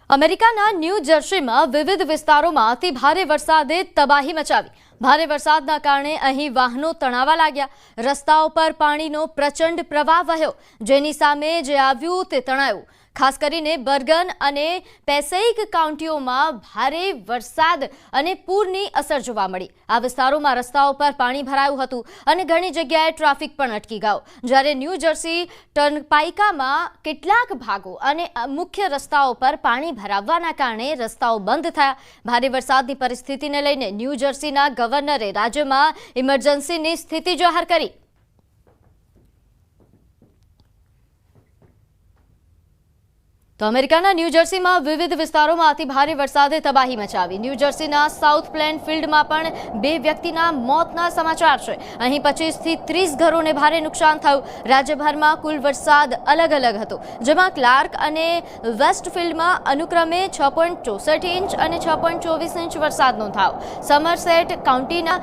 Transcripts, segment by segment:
અમેરિકાના ન્યૂ જર્સીમાં વિવિધ વિસ્તારોમાં અતિ ભારે વરસાદે તબાહી મચાવી। ભારે વરસાદના કારણે અહીં વાહનો તણાવા લાગ્યા। રસ્તાઓ પર પાણીનો પ્રચંડ પ્રવાહ વહ્યો, જેની સામે જે આવ્યું તે તણાયું। ખાસ કરીને બર્ગન અને પેસેઇક કાઉન્ટીઓમાં ભારે વરસાદ અને પૂરની અસર જોવા મળી। આ વિસ્તારોમાં રસ્તાઓ પર પાણી ભરાયું હતું અને ઘણી જગ્યાએ ટ્રાફિક પણ અટકી ગયો, જ્યારે ન્યૂ જર્સી ટર્નપાઇકામાં કેટલાક ભાગો અને મુખ્ય રસ્તાઓ પર પાણી ભરાવાના કારણે રસ્તાઓ બંધ થયા। ભારે વરસાદની પરિસ્થિતિને લઈને ન્યૂ જર્સીના ગવર્નરે રાજ્યમાં ઇમરજન્સીની સ્થિતિ જાહેર કરી। તો અમેરિકાના ન્યૂ જર્સીમાં વિવિધ વિસ્તારોમાં અતિ ભારે વરસાદે તબાહી મચાવી। ન્યૂ જર્સીના સાઉથ પ્લેન ફિલ્ડમાં પણ 2 વ્યક્તિના મોતના સમાચાર છે। અહીં 25 થી 30 ઘરોને ભારે નુકસાન થયું। રાજ્યભરમાં કુલ વરસાદ અલગ અલગ હતો, જેમાં ક્લાર્ક અને વેસ્ટફિલ્ડમાં અનુક્રમે 6.64 ઇંચ અને 6.24 ઇંચ વરસાદ નોંધાયો। સમરસેટ કાઉન્ટીના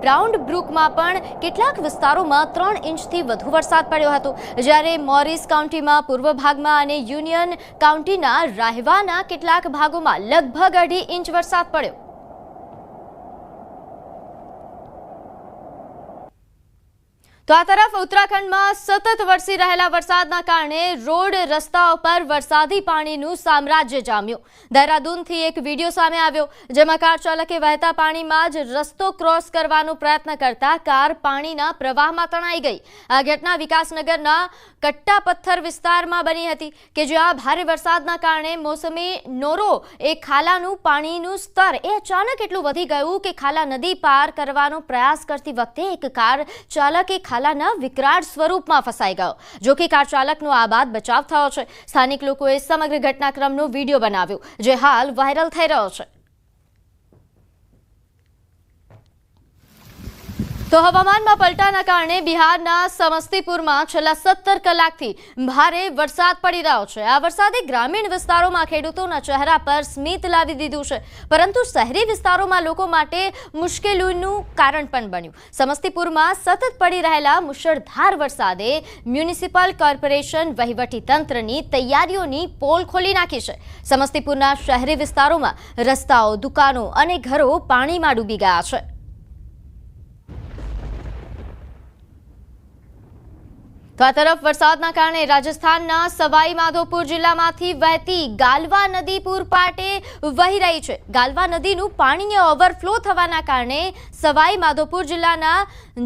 બ્રાઉન બ્રુકમાં પણ કેટલાક વિસ્તારોમાં 3 ઇંચથી વધુ વરસાદ પડ્યો હતો, જ્યારે મોરિસ કાઉન્ટીમાં પૂર્વ ભાગમાં અને યુનિયન કાઉન્ટીના રાહવાના કેટલાક ભાગોમાં લગભગ 2.5 ઇંચ વરસાદ પડ્યો। તો આ તરફ ઉત્તરાખંડમાં સતત વરસી રહેલા વરસાદના કારણે રોડ રસ્તાઓ પર વરસાદી પાણીનું સામ્રાજ્ય જામ્યું। દહેરાદૂનથી એક વિડીયો સામે આવ્યો, જેમાં કાર ચાલકે વહેતા પાણીમાં જ રસ્તો ક્રોસ કરવાનો પ્રયત્ન કરતા કાર પાણીના પ્રવાહમાં તણાઈ ગઈ। આ ઘટના વિકાસનગરના કટ્ટા પથ્થર વિસ્તારમાં બની હતી, કે જ્યાં ભારે વરસાદના કારણે મોસમી નોરો એ ખાલાનું પાણીનું સ્તર અચાનક એટલું વધી ગયું કે ખાલા નદી પાર કરવાનો પ્રયાસ કરતી વખતે એક કાર ચાલકે ખાલાના વિકરાળ સ્વરૂપમાં ફસાઈ ગયો। જો કે કાર ચાલકનો આ બાદ બચાવ થયો છે। સ્થાનિક લોકોએ સમગ્ર ઘટનાક્રમનો વિડીયો બનાવ્યો, જે હાલ વાયરલ થઈ રહ્યો છે। તો હવામાનમાં પલટાના કારણે બિહારના સમસ્તીપુરમાં છેલ્લા 17 કલાકથી ભારે વરસાદ પડી રહ્યો છે। આ વરસાદે ગ્રામીણ વિસ્તારોમાં ખેડૂતોના ચહેરા પર સ્મિત લાવી દીધું છે, પરંતુ શહેરી વિસ્તારોમાં લોકો માટે મુશ્કેલીનું કારણ પણ બન્યું। સમસ્તીપુરમાં સતત પડી રહેલા મુશળધાર વરસાદે મ્યુનિસિપલ કોર્પોરેશન વહીવટીતંત્રની તૈયારીઓની પોલ ખોલી નાખી છે। સમસ્તીપુરના શહેરી વિસ્તારોમાં રસ્તાઓ, દુકાનો અને ઘરો પાણીમાં ડૂબી ગયા છે। તો આ તરફ વરસાદના કારણે રાજસ્થાનના સવાઈ માધોપુર જિલ્લામાંથી વહેતી ગાલવા નદી પૂરપાટે વહી રહી છે। ગાલવા નદીનું પાણી ઓવરફ્લો થવાના કારણે સવાઈ માધોપુર જિલ્લાના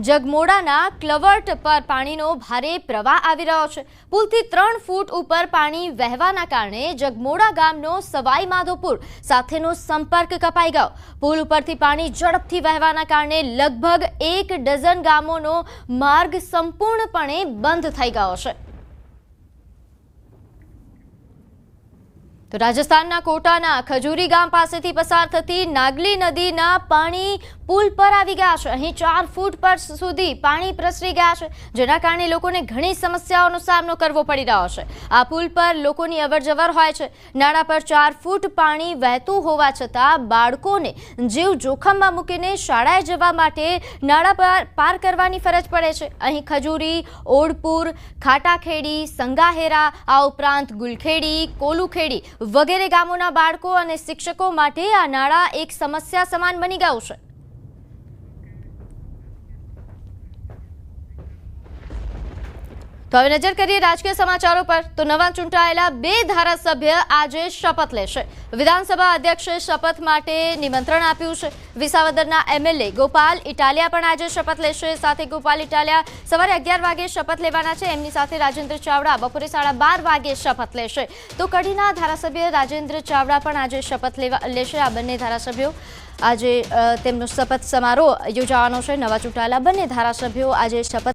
જગમોડાના ક્લવર્ટ પર પાણીનો ભારે પ્રવાહ આવી રહ્યો છે। પુલથી 3 ફૂટ ઉપર પાણી વહેવાના કારણે જગમોડા ગામનો સવાઈ માધોપુર સાથેનો સંપર્ક કપાઈ ગયો। પુલ ઉપરથી પાણી ઝડપથી વહેવાના કારણે લગભગ 1 ડઝન ગામોનો માર્ગ સંપૂર્ણપણે બંધ થઈ ગયો છે। તો રાજસ્થાનના કોટાના ખજૂરી ગામ પાસેથી પસાર થતી નાગલી નદીના પાણી પુલ પર આવી ગયા છે। અહીં 4 ફૂટ પર સુધી પાણી પ્રસરી ગયા છે, જેના કારણે લોકોને ઘણી સમસ્યાઓનો સામનો કરવો પડી રહ્યો છે। આ પુલ પર લોકોની અવરજવર હોય છે। નાળા પર 4 ફૂટ પાણી વહેતું હોવા છતાં બાળકોને જીવ જોખમમાં મૂકીને શાળાએ જવા માટે નાળા પાર કરવાની ફરજ પડે છે। અહીં ખજૂરી, ઓડપુર, ખાટાખેડી, સંગાહેરા, આ ઉપરાંત ગુલખેડી, કોલુખેડી વગેરે ગામોના બાળકો અને શિક્ષકો માટે આ નાળા એક સમસ્યા સમાન બની ગયું છે। તો હવે નજર કરીએ રાજકીય સમાચારો પર। તો નવા ચૂંટાયેલા 2 ધારાસભ્ય આજે શપથ લેશે। વિધાનસભા અધ્યક્ષે શપથ માટે નિમંત્રણ આપ્યું છે। વિસાવદરના એમએલએ ગોપાલ ઇટાલિયા પણ આજે શપથ લેશે। સાથે ગોપાલ ઇટાલિયા સવારે 11 વાગે શપથ લેવાના છે। એમની સાથે રાજેન્દ્ર ચાવડા બપોરે 12:30 વાગે શપથ લેશે। તો કડીના ધારાસભ્ય રાજેન્દ્ર ચાવડા પણ આજે શપથ લેશે। આ બંને ધારાસભ્યો આજે તેમનો શપથ સમારોહ યોજાવાનો છે। નવા ચૂંટાયેલા બંને ધારાસભ્યો આજે શપથ